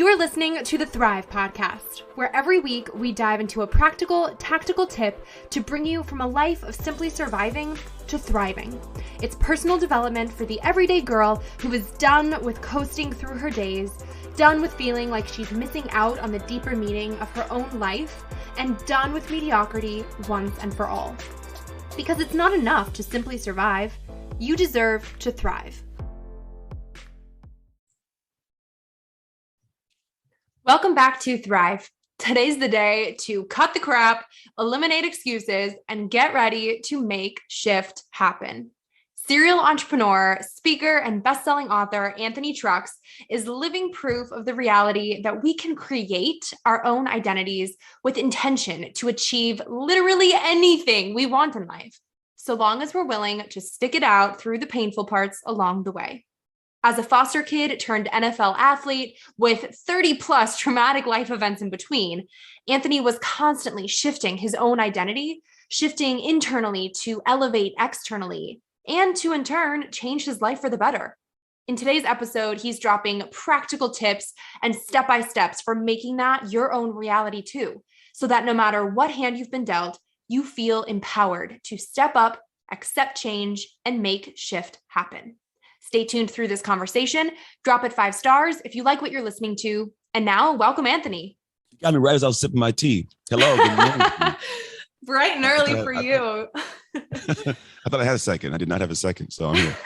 You are listening to the Thrive Podcast, where every week we dive into a practical, tactical tip to bring you from a life of simply surviving to thriving. It's personal development for the everyday girl who is done with coasting through her days, done with feeling like she's missing out on the deeper meaning of her own life, and done with mediocrity once and for all. Because it's not enough to simply survive. You deserve to thrive. Welcome back to Thrive. Today's the day to cut the crap, eliminate excuses, and get ready to make shift happen. Serial entrepreneur, speaker, and best-selling author Anthony Trucks is living proof of the reality that we can create our own identities with intention to achieve literally anything we want in life, so long as we're willing to stick it out through the painful parts along the way. As a foster kid turned NFL athlete with 30 plus traumatic life events in between, Anthony was constantly shifting his own identity, shifting internally to elevate externally, and to in turn change his life for the better. In today's episode, he's dropping practical tips and step-by-steps for making that your own reality too, so that no matter what hand you've been dealt, you feel empowered to step up, accept change, and make shift happen. Stay tuned through this conversation. Drop it 5 stars if you like what you're listening to. And now, welcome, Anthony. You got me right as I was sipping my tea. Hello. Good morning. Bright and early for you. I thought I had a second. I did not have a second, so I'm here.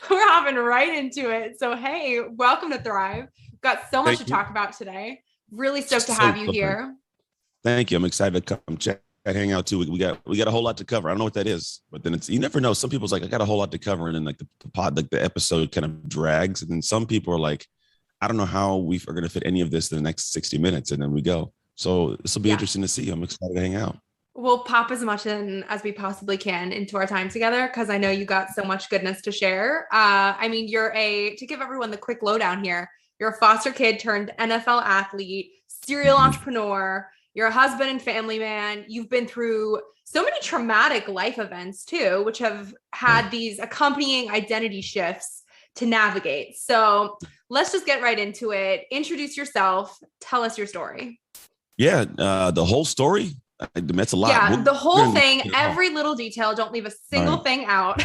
We're hopping right into it. So, hey, welcome to Thrive. We've got so much to talk about today. Really stoked to have you here. Thank you. I'm excited to come check. I hang out too. We got a whole lot to cover. I don't know what that is, but then you never know. Some people's like, I got a whole lot to cover. And then like the episode kind of drags. And then some people are like, I don't know how we are going to fit any of this in the next 60 minutes. And then we go. So this will be interesting to see. I'm excited to hang out. We'll pop as much in as we possibly can into our time together, because I know you got so much goodness to share. To give everyone the quick lowdown here, you're a foster kid turned NFL athlete, serial entrepreneur. You're a husband and family man. You've been through so many traumatic life events too, which have had these accompanying identity shifts to navigate. So let's just get right into it. Introduce yourself. Tell us your story. Yeah. The whole story. That's a lot. Yeah. The whole thing, every little detail. Don't leave a single thing out.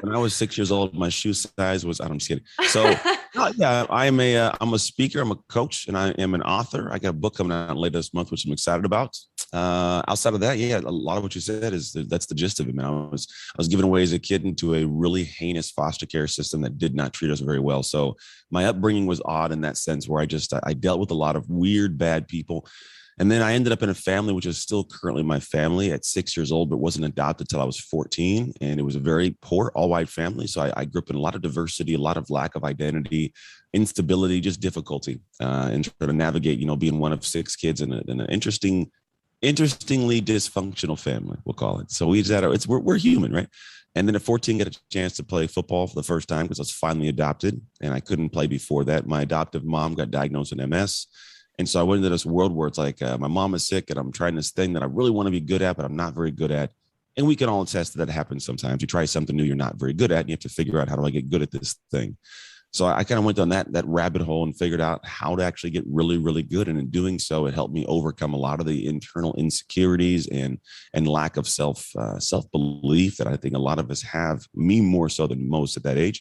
When I was 6 years old, my shoe size was, I'm just kidding. So I'm a speaker, I'm a coach, and I am an author. I got a book coming out later this month, which I'm excited about. Outside of that, a lot of what you said that's the gist of it, man. I was given away as a kid into a really heinous foster care system that did not treat us very well. So my upbringing was odd in that sense, where I dealt with a lot of weird, bad people. And then I ended up in a family, which is still currently my family at 6 years old, but wasn't adopted till I was 14. And it was a very poor, all white family. So I grew up in a lot of diversity, a lot of lack of identity, instability, just difficulty in trying to navigate, being one of 6 kids in an interestingly dysfunctional family, we'll call it. So we're human, right? And then at 14, got a chance to play football for the first time because I was finally adopted, and I couldn't play before that. My adoptive mom got diagnosed with MS. And so I went into this world where it's like my mom is sick and I'm trying this thing that I really want to be good at, but I'm not very good at. And we can all attest that happens sometimes. You try something new you're not very good at, and you have to figure out, how do I get good at this thing? So I kind of went down that rabbit hole and figured out how to actually get really, really good. And in doing so, it helped me overcome a lot of the internal insecurities and lack of self-belief that I think a lot of us have, me more so than most at that age.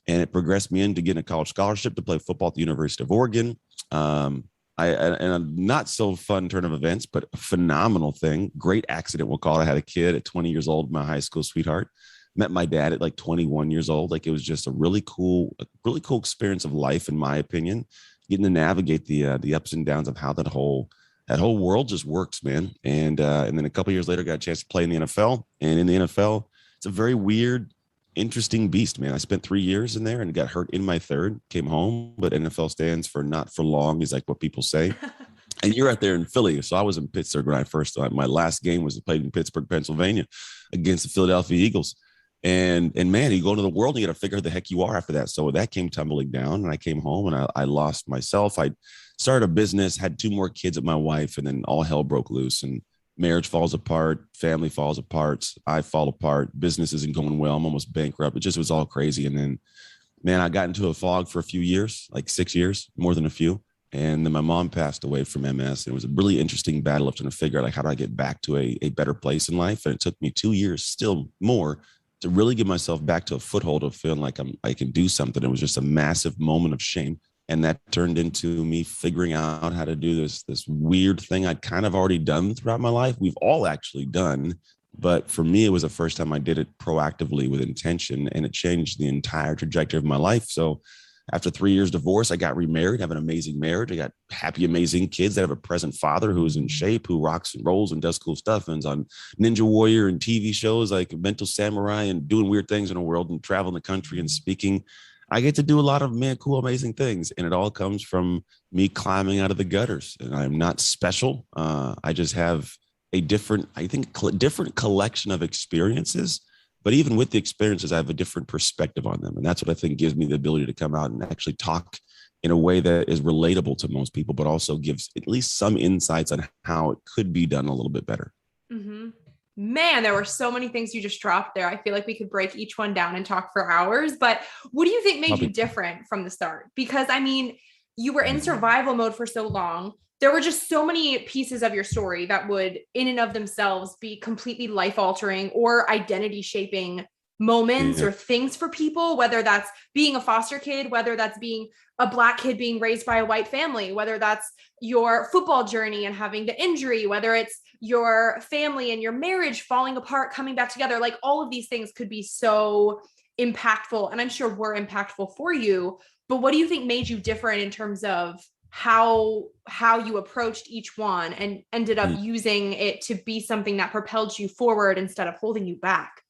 And it progressed me into getting a college scholarship to play football at the University of Oregon. And a not so fun turn of events, but a phenomenal thing. Great accident, we'll call it. I had a kid at 20 years old, my high school sweetheart. Met my dad at like 21 years old. Like, it was just a really cool experience of life, in my opinion, getting to navigate the ups and downs of how that whole world just works, man. And then a couple of years later, got a chance to play in the NFL. And in the NFL, it's a very weird, interesting beast, man. I spent 3 years in there and got hurt in my third, came home, but NFL stands for not for long is like what people say. And you're out there in Philly. So I was in Pittsburgh when I first, my last game was played in Pittsburgh, Pennsylvania against the Philadelphia Eagles. And man, you go into the world and you got to figure out who the heck you are after that. So that came tumbling down, and I came home and I lost myself. I started a business, had 2 more kids with my wife, and then all hell broke loose, and marriage falls apart, family falls apart, I fall apart, business isn't going well, I'm almost bankrupt. It just was all crazy. And then, man, I got into a fog for a few years, like 6 years, more than a few. And then my mom passed away from MS. And it was a really interesting battle of trying to figure out like how do I get back to a better place in life. And it took me 2 years, still more, to really get myself back to a foothold of feeling like I can do something. It was just a massive moment of shame. And that turned into me figuring out how to do this weird thing I'd kind of already done throughout my life. We've all actually done, but for me, it was the first time I did it proactively with intention, and it changed the entire trajectory of my life. So after 3 years divorce, I got remarried, have an amazing marriage. I got happy, amazing kids that have a present father who's in shape, who rocks and rolls and does cool stuff and is on Ninja Warrior and TV shows like Mental Samurai and doing weird things in the world and traveling the country and speaking. I get to do a lot of cool, amazing things. And it all comes from me climbing out of the gutters. And I'm not special. I just have a different collection of experiences. But even with the experiences, I have a different perspective on them. And that's what I think gives me the ability to come out and actually talk in a way that is relatable to most people, but also gives at least some insights on how it could be done a little bit better. Mm-hmm. Man, there were so many things you just dropped there. I feel like we could break each one down and talk for hours, but what do you think made you different from the start? Because I mean, you were in survival mode for so long. There were just so many pieces of your story that would in and of themselves be completely life altering or identity shaping moments or things for people, whether that's being a foster kid, whether that's being a Black kid being raised by a white family, whether that's your football journey and having the injury, whether it's your family and your marriage falling apart, coming back together. Like all of these things could be so impactful, and I'm sure were impactful for you. But what do you think made you different in terms of how you approached each one and ended up using it to be something that propelled you forward instead of holding you back?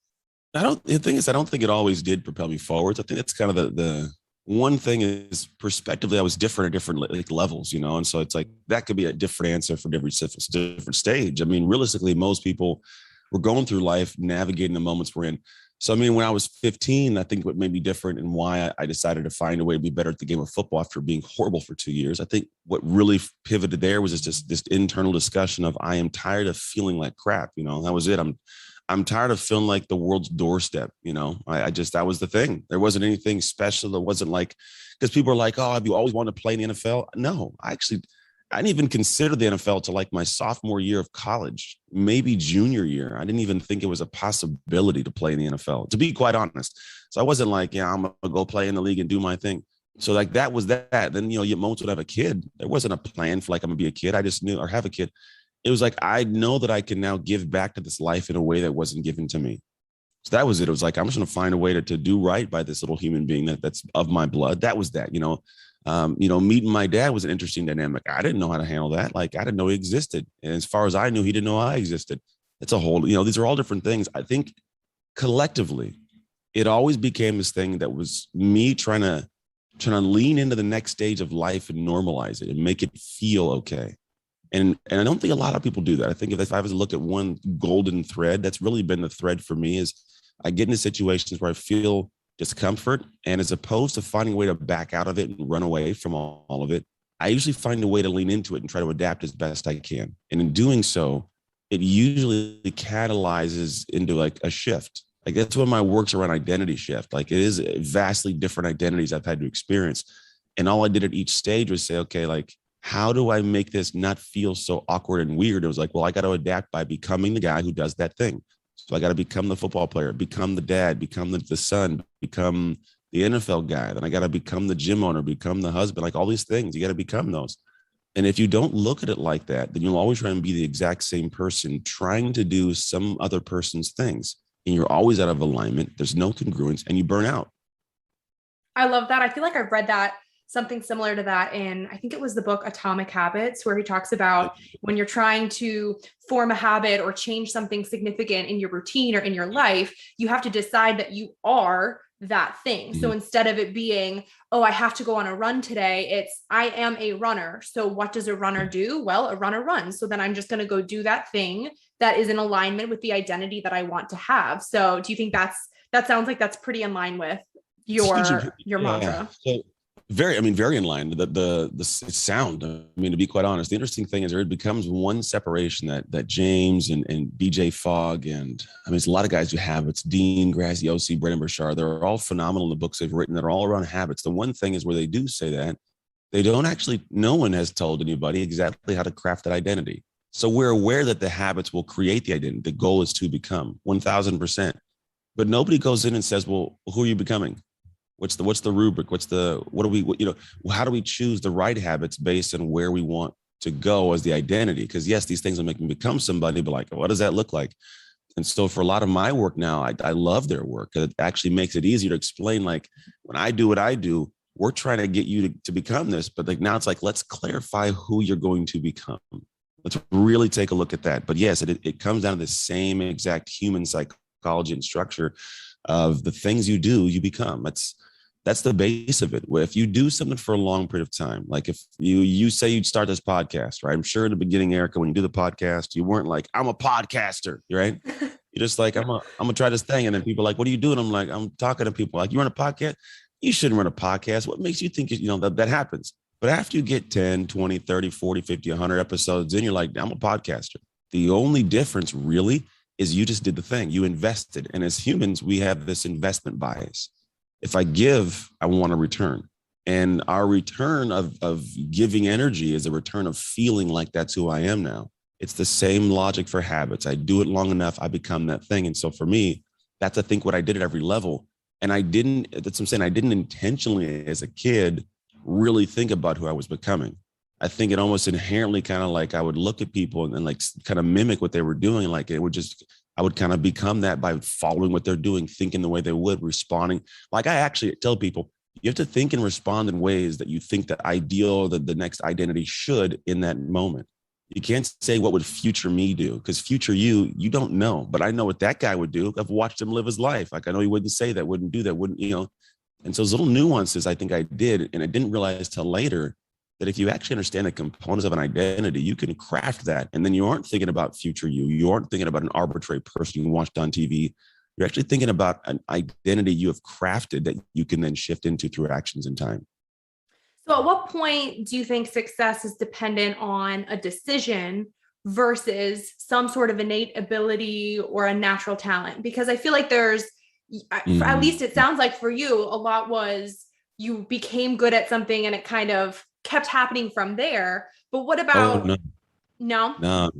The thing is, I don't think it always did propel me forwards. I think that's kind of the one thing is perspectively, I was different at different levels, and so it's like that could be a different answer for different stage. I mean, realistically, most people were going through life, navigating the moments we're in. So, I mean, when I was 15, I think what made me different and why I decided to find a way to be better at the game of football after being horrible for 2 years. I think what really pivoted there was just this internal discussion of I am tired of feeling like crap. That was it. I'm tired of feeling like the world's doorstep. That was the thing. There wasn't anything special. It wasn't like, because people are like, oh, have you always wanted to play in the NFL? No, I didn't even consider the NFL till like my sophomore year of college, maybe junior year. I didn't even think it was a possibility to play in the NFL, to be quite honest. So I wasn't like, I'm going to go play in the league and do my thing. So like that was that. Then, you moments would have a kid. There wasn't a plan for like, I'm going to be a kid. I just knew, or have a kid. It was like, I know that I can now give back to this life in a way that wasn't given to me. So that was it. It was like, I'm just going to find a way to do right by this little human being that's of my blood. That was that, meeting my dad was an interesting dynamic. I didn't know how to handle that. Like, I didn't know he existed. And as far as I knew, he didn't know I existed. It's a whole, these are all different things. I think collectively, it always became this thing that was me trying to lean into the next stage of life and normalize it and make it feel okay. And I don't think a lot of people do that. I think if I was to look at one golden thread, that's really been the thread for me is I get into situations where I feel discomfort. And as opposed to finding a way to back out of it and run away from all of it, I usually find a way to lean into it and try to adapt as best I can. And in doing so, it usually catalyzes into like a shift. Like that's when my work's around identity shift. Like it is vastly different identities I've had to experience. And all I did at each stage was say, okay, like, how do I make this not feel so awkward and weird? It was like, well, I got to adapt by becoming the guy who does that thing. So I got to become the football player, become the dad, become the son, become the NFL guy. Then I got to become the gym owner, become the husband, like all these things. You got to become those. And if you don't look at it like that, then you'll always try and be the exact same person trying to do some other person's things. And you're always out of alignment. There's no congruence and you burn out. I love that. I feel like I've read something similar to that in, I think it was the book Atomic Habits, where he talks about when you're trying to form a habit or change something significant in your routine or in your life, you have to decide that you are that thing. Mm-hmm. So instead of it being, oh, I have to go on a run today, it's I am a runner. So what does a runner do? Well, a runner runs. So then I'm just going to go do that thing that is in alignment with the identity that I want to have. So do you think that sounds like that's pretty in line with your mantra? So very in line. The sound. I mean, to be quite honest, the interesting thing is it becomes one separation that James and BJ Fogg and it's a lot of guys who have it's Dean Graziosi, Brendan Burchard. They're all phenomenal in the books they've written. They're all around habits. The one thing is where they do say that They don't actually, no one has told anybody exactly how to craft that identity. So we're aware that the habits will create the identity. The goal is to become 1000%. But nobody goes in and says, well, who are you becoming? What's the rubric? How do we choose the right habits based on where we want to go as the identity? Because yes, these things will make me become somebody, but like, what does that look like? And so for a lot of my work now, I love their work. It actually makes it easier to explain. Like when I do what I do, we're trying to get you to become this, but like now it's like, let's clarify who you're going to become. Let's really take a look at that. But yes, it comes down to the same exact human psychology and structure of the things you do, you become. That's the base of it. Where if you do something for a long period of time, like if you say you'd start this podcast, right? I'm sure in the beginning, Erica, when you do the podcast, you weren't like, I'm a podcaster, right? You're just like, I'm gonna try this thing. And then people are like, what are you doing? I'm like, I'm talking to people. Like, you run a podcast? You shouldn't run a podcast. What makes you think, that happens? But after you get 10, 20, 30, 40, 50, 100 episodes, then you're like, I'm a podcaster. The only difference really is you just did the thing. You invested. And as humans, we have this investment bias. If I give, I want a return. And our return of giving energy is a return of feeling like that's who I am now. It's the same logic for habits. I do it long enough, I become that thing. And so for me, that's, I think, what I did at every level. And that's what I'm saying. I didn't intentionally as a kid really think about who I was becoming. I think it almost inherently kind of like I would look at people and like kind of mimic what they were doing. Like I would kind of become that by following what they're doing, thinking the way they would, responding. Like I actually tell people, you have to think and respond in ways that you think the ideal, that the next identity should in that moment. You can't say what would future me do, because future you don't know. But I know what that guy would do. I've watched him live his life. Like I know he wouldn't say that, wouldn't do that, wouldn't. And so those little nuances I think I did, and I didn't realize till later that if you actually understand the components of an identity, you can craft that. And then you aren't thinking about future you. You aren't thinking about an arbitrary person you watched on TV. You're actually thinking about an identity you have crafted that you can then shift into through actions in time. So at what point do you think success is dependent on a decision versus some sort of innate ability or a natural talent? Because I feel like at least it sounds like for you, a lot was you became good at something and it kind of kept happening from there. But what about, no?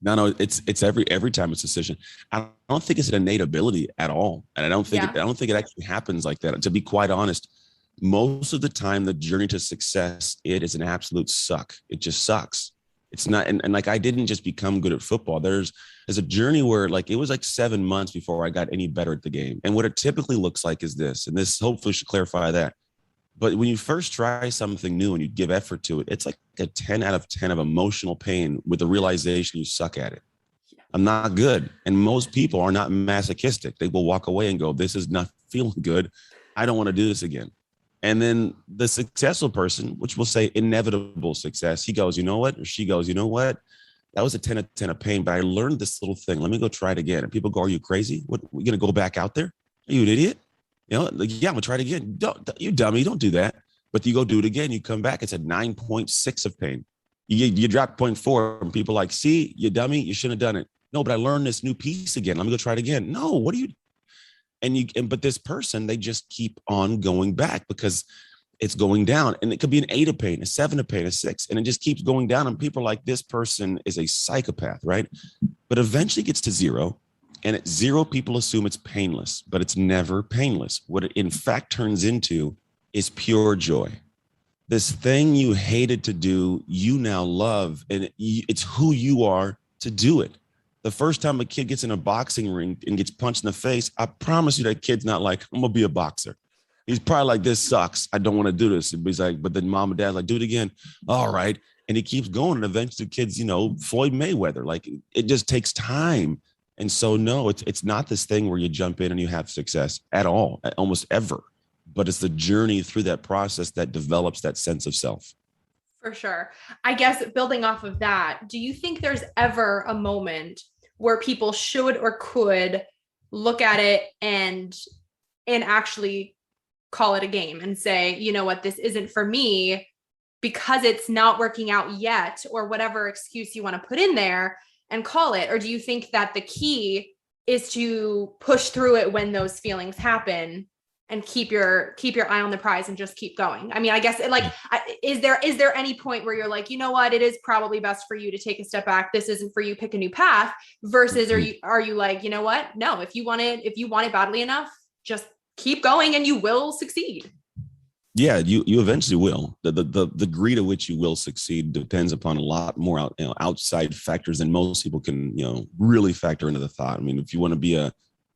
No, it's every time it's a decision. I don't think it's an innate ability at all. And I don't think it actually happens like that. To be quite honest, most of the time, the journey to success, it is an absolute suck. It just sucks. It's not, and like I didn't just become good at football. There's a journey where like it was like 7 months before I got any better at the game. And what it typically looks like is this, and this hopefully should clarify that. But when you first try something new and you give effort to it, it's like a 10 out of 10 of emotional pain with the realization you suck at it. I'm not good. And most people are not masochistic. They will walk away and go, this is not feeling good. I don't want to do this again. And then the successful person, which will say inevitable success, he goes, you know what? Or she goes, you know what? That was a 10 out of 10 of pain, but I learned this little thing. Let me go try it again. And people go, are you crazy? What, we're going to go back out there? Are you an idiot? Like, yeah, I'm gonna try it again. Don't, you dummy, don't do that. But you go do it again. You come back, it's a 9.6 of pain. You drop 0.4 and people like, see, you dummy, you shouldn't have done it. No, but I learned this new piece again. Let me go try it again. No, what are you? But this person, they just keep on going back because it's going down. And it could be an 8 of pain, a 7 of pain, a 6. And it just keeps going down. And people are like, this person is a psychopath, right? But eventually gets to 0. And at 0, people assume it's painless, but it's never painless. What it in fact turns into is pure joy. This thing you hated to do, you now love, and it's who you are to do it. The first time a kid gets in a boxing ring and gets punched in the face, I promise you that kid's not like, I'm gonna be a boxer. He's probably like, this sucks. I don't want to do this. But he's like, but then mom and dad like, do it again. All right. And he keeps going. And eventually kids, Floyd Mayweather, like it just takes time. And so, no, it's not this thing where you jump in and you have success at all, almost ever. But it's the journey through that process that develops that sense of self. For sure. I guess building off of that, do you think there's ever a moment where people should or could look at it and actually call it a game and say, you know what, this isn't for me because it's not working out yet, or whatever excuse you want to put in there, and call it? Or do you think that the key is to push through it when those feelings happen and keep your eye on the prize and just keep going. I mean, I guess is there any point where you're like, you know what, it is probably best for you to take a step back. This isn't for you, pick a new path, versus are you like, you know what? No, if you want it badly enough, just keep going and you will succeed. Yeah, you eventually will. The degree to which you will succeed depends upon a lot more outside factors than most people can, really factor into the thought. I mean, if you want to be an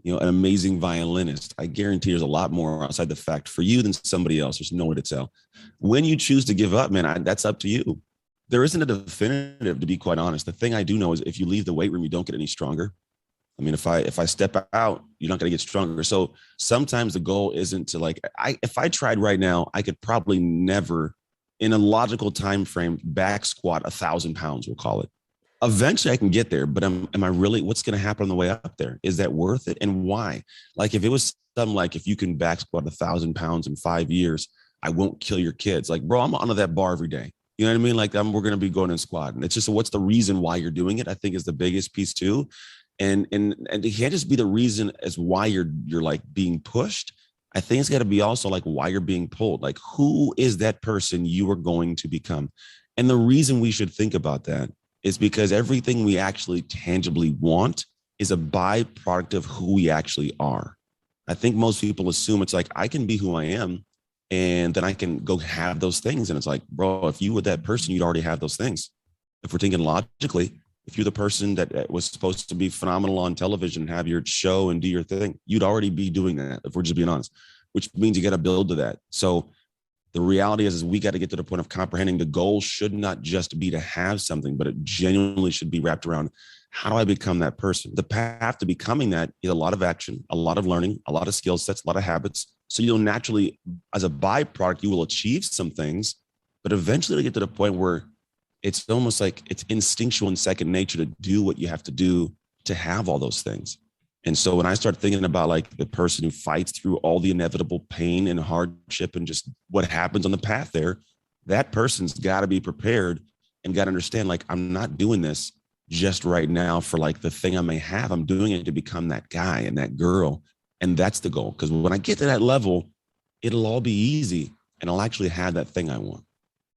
amazing violinist, I guarantee there's a lot more outside the fact for you than somebody else. There's no way to tell. When you choose to give up, man, that's up to you. There isn't a definitive, to be quite honest. The thing I do know is if you leave the weight room, you don't get any stronger. I mean, if I step out, you're not going to get stronger. So sometimes the goal isn't to if I tried right now, I could probably never in a logical time frame back squat 1,000 pounds, we'll call it. Eventually I can get there, but am I really, what's going to happen on the way up there? Is that worth it? And why? Like if it was something like, if you can back squat 1,000 pounds in 5 years, I won't kill your kids. Like, bro, I'm under that bar every day. You know what I mean? Like we're going to be going in squat. And it's just, what's the reason why you're doing it? I think is the biggest piece too. And it can't just be the reason as why you're like being pushed. I think it's got to be also like why you're being pulled. Like, who is that person you are going to become? And the reason we should think about that is because everything we actually tangibly want is a byproduct of who we actually are. I think most people assume it's like, I can be who I am and then I can go have those things. And it's like, bro, if you were that person, you'd already have those things. If we're thinking logically, if you're the person that was supposed to be phenomenal on television, have your show and do your thing, you'd already be doing that, if we're just being honest, which means you got to build to that. So the reality is we got to get to the point of comprehending the goal should not just be to have something, but it genuinely should be wrapped around, how do I become that person? The path to becoming that is a lot of action, a lot of learning, a lot of skill sets, a lot of habits. So you'll naturally, as a byproduct, you will achieve some things, but eventually to get to the point where it's almost like it's instinctual and second nature to do what you have to do to have all those things. And so when I start thinking about like the person who fights through all the inevitable pain and hardship and just what happens on the path there, that person's got to be prepared and got to understand, like, I'm not doing this just right now for like the thing I may have. I'm doing it to become that guy and that girl. And that's the goal. Because when I get to that level, it'll all be easy and I'll actually have that thing I want.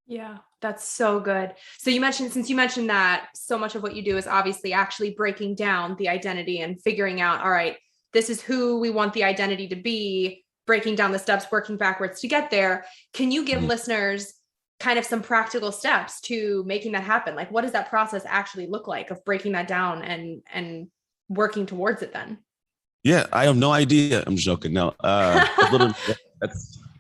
Yeah, that's so good. So since you mentioned that so much of what you do is obviously actually breaking down the identity and figuring out, all right, this is who we want the identity to be, breaking down the steps, working backwards to get there. Can you give listeners kind of some practical steps to making that happen? Like, what does that process actually look like of breaking that down and working towards it then? Yeah, I have no idea. I'm joking. No,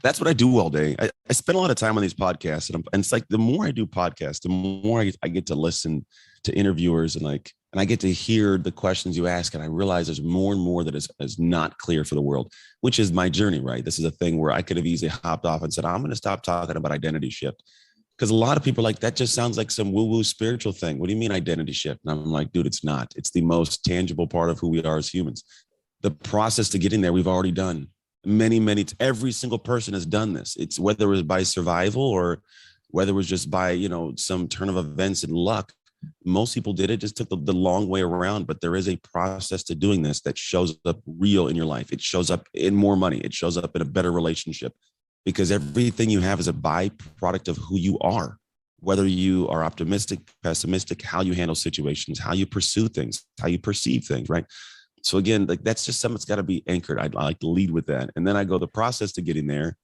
that's what I do all day. I spend a lot of time on these podcasts, and it's like the more I do podcasts, the more I get to listen to interviewers and I get to hear the questions you ask, and I realize there's more and more that is not clear for the world, which is my journey, right? This is a thing where I could have easily hopped off and said, I'm going to stop talking about identity shift. Because a lot of people are like, that just sounds like some woo-woo spiritual thing. What do you mean identity shift? And I'm like, dude, it's not. It's the most tangible part of who we are as humans. The process to getting there, we've already done. Every single person has done this. It's whether it was by survival or whether it was just by, some turn of events and luck. Most people did it, just took the long way around, but there is a process to doing this that shows up real in your life. It shows up in more money. It shows up in a better relationship because everything you have is a byproduct of who you are, whether you are optimistic, pessimistic, how you handle situations, how you pursue things, how you perceive things, right? So again, like that's just something that's got to be anchored. I like to lead with that. And then I go, the process to getting there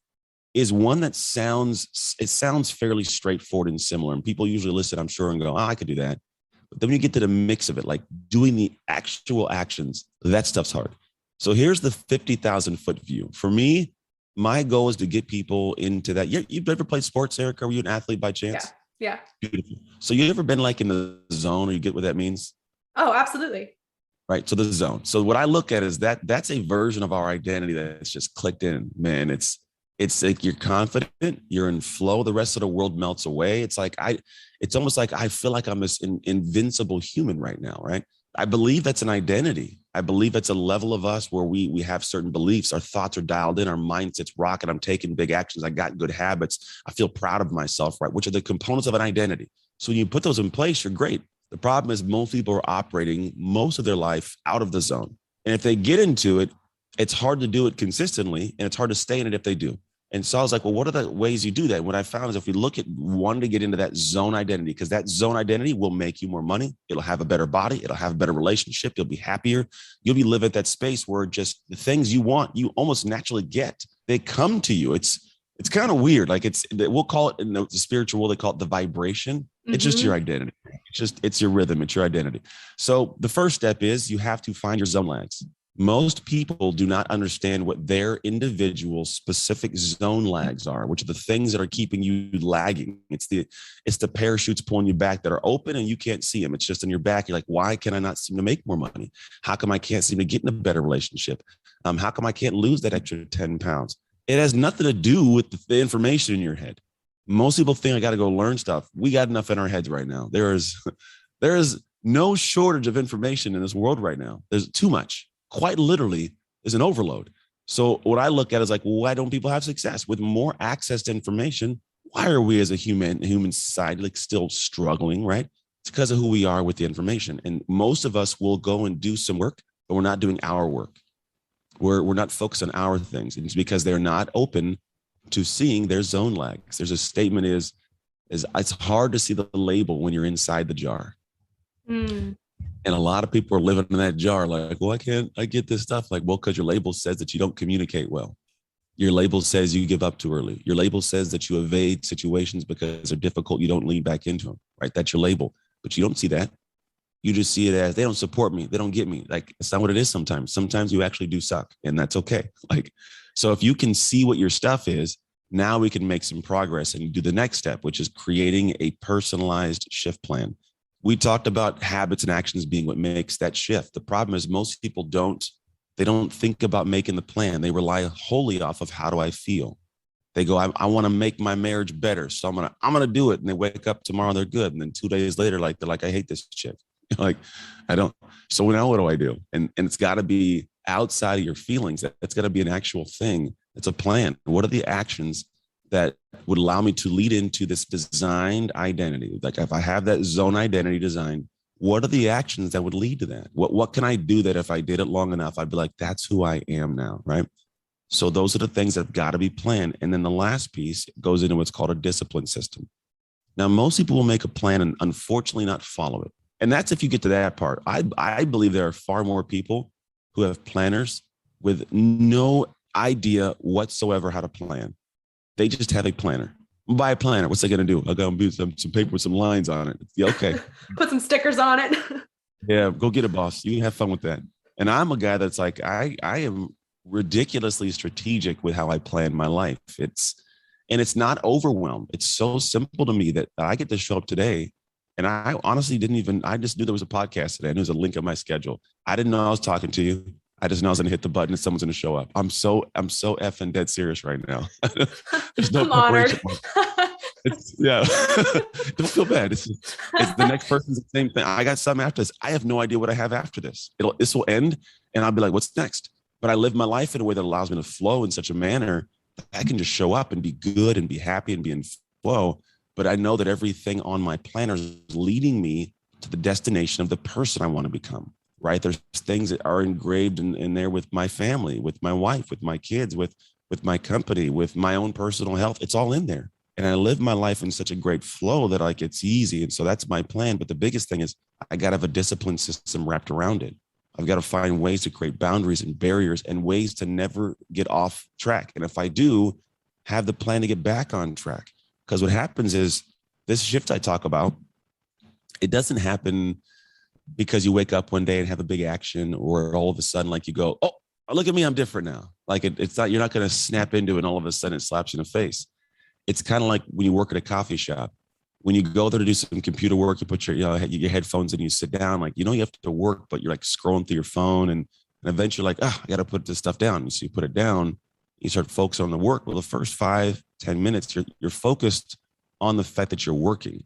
is one that sounds fairly straightforward and similar. And people usually listen, I'm sure, and go, I could do that. But then when you get to the mix of it, like doing the actual actions, that stuff's hard. So here's the 50,000 foot view. For me, my goal is to get people into that. You've ever played sports, Erica? Were you an athlete by chance? Yeah. Beautiful. So you ever been like in the zone, or you get what that means? Oh, absolutely. Right. So the zone. So what I look at is that's a version of our identity that's just clicked in, man. It's like you're confident, you're in flow. The rest of the world melts away. It's almost like I feel like I'm this invincible human right now. Right. I believe that's an identity. I believe it's a level of us where we have certain beliefs. Our thoughts are dialed in, our mindset's rocking. I'm taking big actions. I got good habits. I feel proud of myself, right? Which are the components of an identity. So when you put those in place, you're great. The problem is most people are operating most of their life out of the zone. And if they get into it, It's hard to do it consistently, and it's hard to stay in it if they do. And so I was like, well, what are the ways you do that? What I found is if we look at wanting to get into that zone identity, because that zone identity will make you more money. It'll have a better body. It'll have a better relationship. You'll be happier. You'll be living at that space where just the things you want, you almost naturally get. They come to you. It's kind of weird. Like we'll call it in the spiritual world, they call it the vibration. It's just your identity. It's your rhythm. It's your identity. So the first step is you have to find your zone lags. Most people do not understand what their individual specific zone lags are, which are the things that are keeping you lagging. It's the parachutes pulling you back that are open and you can't see them. It's just in your back. You're like, why can I not seem to make more money? How come I can't seem to get in a better relationship? How come I can't lose that extra 10 pounds? It has nothing to do with the information in your head. Most people think I got to go learn stuff. We got enough in our heads right now. There is no shortage of information in this world right now. There's too much. Quite literally, is an overload. So what I look at is like, why don't people have success with more access to information? Why are we as a human society like still struggling, right? It's because of who we are with the information. And most of us will go and do some work, but we're not doing our work. We're not focused on our things. And it's because they're not open to seeing their zone lags. There's a statement is it's hard to see the label when you're inside the jar. And a lot of people are living in that jar like, well, I get this stuff. Like, well, because your label says that you don't communicate well. Your label says you give up too early. Your label says that you evade situations because they're difficult. You don't lean back into them, right? That's your label. But you don't see that. You just see it as they don't support me. They don't get me. Like, it's not what it is sometimes. Sometimes you actually do suck, and that's okay. Like, so if you can see what your stuff is, now we can make some progress and do the next step, which is creating a personalized shift plan. We talked about habits and actions being what makes that shift. The problem is most people don't think about making the plan. They rely wholly off of how do I feel. They go, I want to make my marriage better. So I'm going to do it. And they wake up tomorrow, they're good. And then 2 days later, they're like, I hate this chick. Like, I don't. So now what do I do? And it's got to be outside of your feelings. That's got to be an actual thing. It's a plan. What are the actions that would allow me to lead into this designed identity? Like if I have that zone identity designed, what are the actions that would lead to that? What can I do that if I did it long enough, I'd be like, that's who I am now, right? So those are the things that have got to be planned. And then the last piece goes into what's called a discipline system. Now, most people will make a plan and unfortunately not follow it. And that's if you get to that part. I believe there are far more people who have planners with no idea whatsoever how to plan. They just have a planner. Buy a planner. What's they going to do? I'll go and do some paper with some lines on it. Yeah, okay. Put some stickers on it. Yeah, go get it, boss. You can have fun with that. And I'm a guy that's like, I am ridiculously strategic with how I plan my life. It's not overwhelmed. It's so simple to me that I get to show up today. And I honestly I just knew there was a podcast today. I knew there was a link on my schedule. I didn't know I was talking to you. I just know I was going to hit the button and someone's going to show up. I'm so effing dead serious right now. There's no preparation. Yeah. Don't feel bad. It's the next person's the same thing. I got something after this. I have no idea what I have after this. This will end and I'll be like, what's next? But I live my life in a way that allows me to flow in such a manner that I can just show up and be good and be happy and be in flow. But I know that everything on my planner is leading me to the destination of the person I want to become. Right? There's things that are engraved in there with my family, with my wife, with my kids, with my company, with my own personal health. It's all in there. And I live my life in such a great flow that like it's easy. And so that's my plan. But the biggest thing is I got to have a discipline system wrapped around it. I've got to find ways to create boundaries and barriers and ways to never get off track. And if I do, have the plan to get back on track. Because what happens is this shift I talk about, it doesn't happen because you wake up one day and have a big action, or all of a sudden, like you go, oh, look at me, I'm different now. Like it's not, you're not going to snap into it and all of a sudden it slaps you in the face. It's kind of like when you work at a coffee shop, when you go there to do some computer work, you put your headphones in, you sit down, like, you have to work, but you're like scrolling through your phone and eventually like, I got to put this stuff down. So you put it down, you start focusing on the work. Well, the first 5-10 minutes, you're focused on the fact that you're working.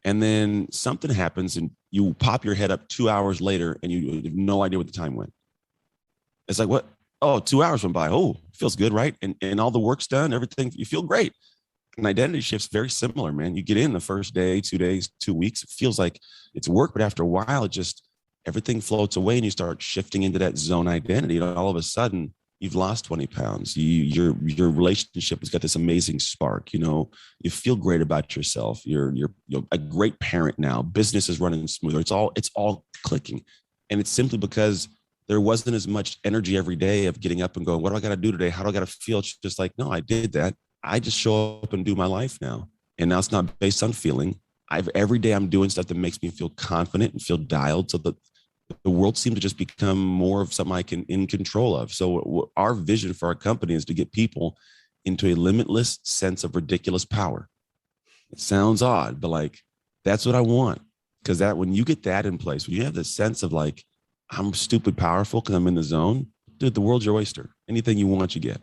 And then something happens and you pop your head up 2 hours later and you have no idea what the time went. It's like, what? Oh, 2 hours went by. Oh, feels good, right? And all the work's done, everything, you feel great. And identity shift's very similar, man. You get in the first day, 2 days, 2 weeks, it feels like it's work, but after a while, everything floats away and you start shifting into that zone identity. And all of a sudden, you've lost 20 pounds. Your relationship has got this amazing spark. You feel great about yourself. You're a great parent now. Business is running smoother. It's all clicking. And it's simply because there wasn't as much energy every day of getting up and going, what do I got to do today? How do I got to feel? It's just like, no, I did that. I just show up and do my life now. And now it's not based on feeling. Every day I'm doing stuff that makes me feel confident and feel dialed so that the world seemed to just become more of something I can in control of. So our vision for our company is to get people into a limitless sense of ridiculous power. It sounds odd, but like, that's what I want. Because that when you get that in place, when you have this sense of like, I'm stupid powerful because I'm in the zone, dude, the world's your oyster. Anything you want, you get.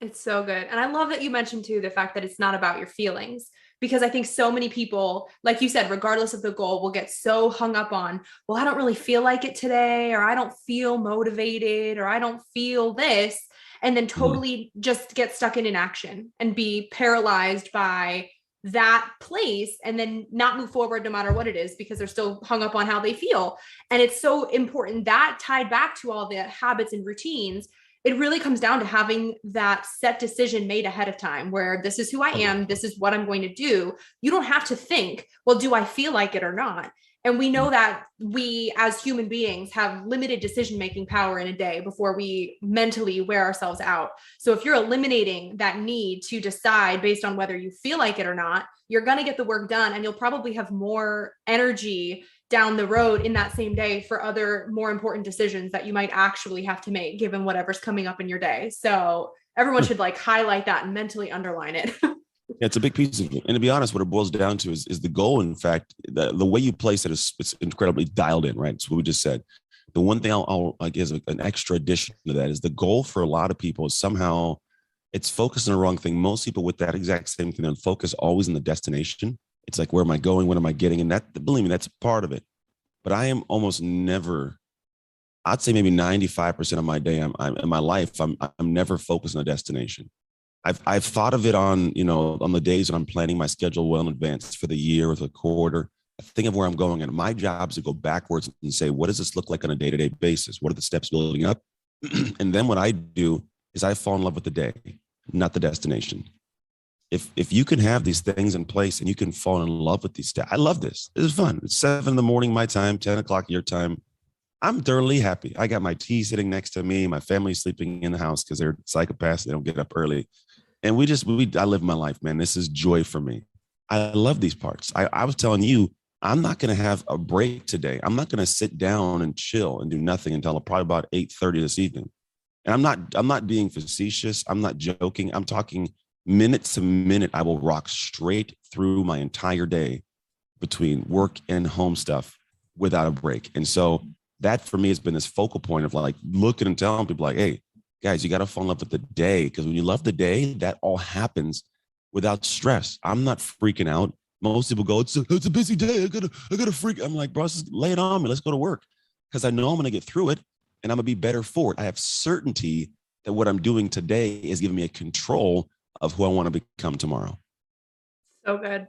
It's so good. And I love that you mentioned too the fact that it's not about your feelings, because I think so many people, like you said, regardless of the goal, will get so hung up on, well, I don't really feel like it today, or I don't feel motivated, or I don't feel this, and then totally just get stuck in inaction and be paralyzed by that place and then not move forward no matter what it is because they're still hung up on how they feel. And it's so important that tied back to all the habits and routines, it really comes down to having that set decision made ahead of time where this is who I am. This is what I'm going to do. You don't have to think, well, do I feel like it or not? And we know that we as human beings have limited decision-making power in a day before we mentally wear ourselves out. So if you're eliminating that need to decide based on whether you feel like it or not, you're going to get the work done and you'll probably have more energy down the road in that same day for other more important decisions that you might actually have to make given whatever's coming up in your day. So everyone should like highlight that and mentally underline it. Yeah, it's a big piece of it. And to be honest, what it boils down to is the goal. In fact, the way you place it is it's incredibly dialed in, right? It's what we just said. The one thing I'll like is an extra addition to that is the goal for a lot of people is somehow it's focused on the wrong thing. Most people with that exact same thing, they'll focus always on the destination. It's like, where am I going? What am I getting? And that, believe me, that's part of it. But I am almost never, I'd say maybe 95% of my day, I'm in my life, I'm never focused on a destination. I've thought of it on, on the days when I'm planning my schedule well in advance for the year or the quarter. I think of where I'm going, and my job is to go backwards and say, what does this look like on a day-to-day basis? What are the steps building up? And then what I do is I fall in love with the day, not the destination. If you can have these things in place and you can fall in love with these steps, I love this. This is fun. It's 7 a.m. my time, 10 o'clock your time. I'm thoroughly happy. I got my tea sitting next to me. My family's sleeping in the house because they're psychopaths. They don't get up early. And I live my life, man. This is joy for me. I love these parts. I was telling you, I'm not going to have a break today. I'm not going to sit down and chill and do nothing until probably about 8:30 this evening. And I'm not being facetious. I'm not joking. I'm talking minute to minute. I will rock straight through my entire day between work and home stuff without a break. And so that for me has been this focal point of like looking and telling people like, hey, guys, you got to fall in love with the day, because when you love the day, that all happens without stress. I'm not freaking out. Most people go, it's a busy day. I gotta freak. I'm like, bro, just lay it on me. Let's go to work, because I know I'm going to get through it and I'm going to be better for it. I have certainty that what I'm doing today is giving me a control of who I want to become tomorrow. So good.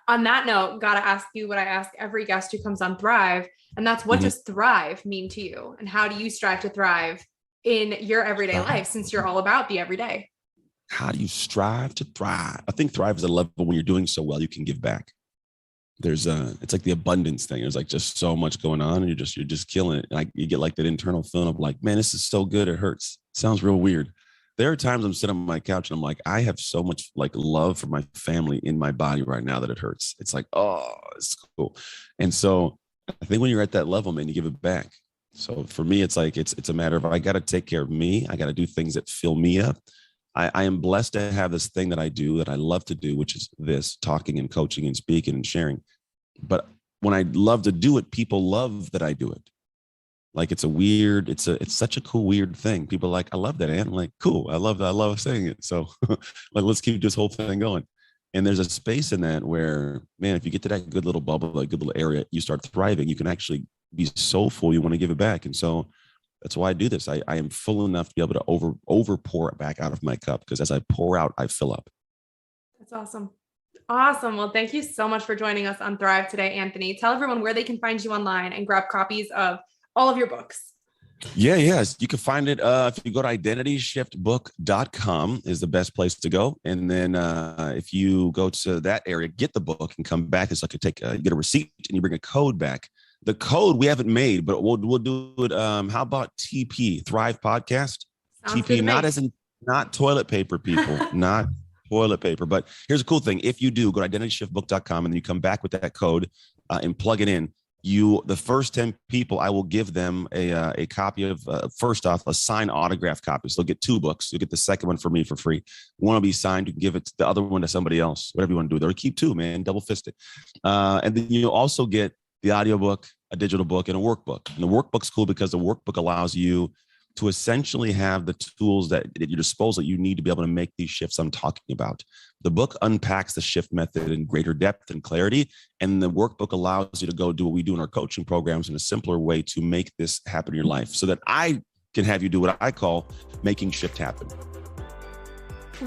On that note, got to ask you what I ask every guest who comes on Thrive. And that's, what does thrive mean to you? And how do you strive to thrive in your everyday life, since you're all about the everyday? How do you strive to thrive? I think thrive is a level when you're doing so well, you can give back. It's like the abundance thing. There's like just so much going on and you're just killing it. Like you get like that internal feeling of like, man, this is so good. It hurts. Sounds real weird. There are times I'm sitting on my couch and I'm like, I have so much like love for my family in my body right now that it hurts. It's like, oh, it's cool. And so I think when you're at that level, man, you give it back. So for me, it's like, it's a matter of, I got to take care of me. I got to do things that fill me up. I am blessed to have this thing that I do that I love to do, which is this talking and coaching and speaking and sharing. But when I love to do it, people love that I do it. Like it's such a cool, weird thing. People are like, I love that. And I'm like, cool. I love saying it. So like, let's keep this whole thing going. And there's a space in that where, man, if you get to that good little bubble, that good little area, you start thriving. You can actually be so full, you want to give it back. And so that's why I do this. I am full enough to be able to over pour it back out of my cup, because as I pour out, I fill up. That's awesome. Awesome. Well, thank you so much for joining us on Thrive today, Anthony. Tell everyone where they can find you online and grab copies of all of your books. Yes. You can find it if you go to identityshiftbook.com is the best place to go. And then if you go to that area, get the book and come back. It's like you get a receipt and you bring a code back. The code we haven't made, but we'll do it. How about TP, Thrive Podcast? Sounds good TP, to me. not toilet paper, people, not toilet paper. But here's a cool thing. If you do, go to identityshiftbook.com and then you come back with that code and plug it in. The first 10 people, I will give them a copy of, first off, a signed autograph copy. So they'll get 2 books. You'll get the second one for me for free. One will be signed. You can give it the other one to somebody else, whatever you want to do. They'll keep 2, man, double fist it. And then you'll also get the audiobook, a digital book, and a workbook. And the workbook's cool because the workbook allows you to essentially have the tools that at your disposal that you need to be able to make these shifts I'm talking about. The book unpacks the shift method in greater depth and clarity, and the workbook allows you to go do what we do in our coaching programs in a simpler way to make this happen in your life so that I can have you do what I call making shift happen.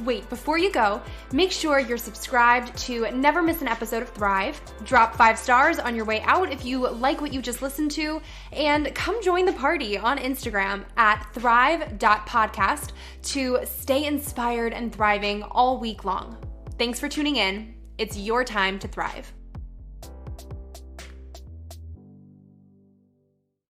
Wait, before you go, make sure you're subscribed to never miss an episode of Thrive. Drop 5 stars on your way out if you like what you just listened to, and come join the party on Instagram at thrive.podcast to stay inspired and thriving all week long. Thanks for tuning in. It's your time to thrive.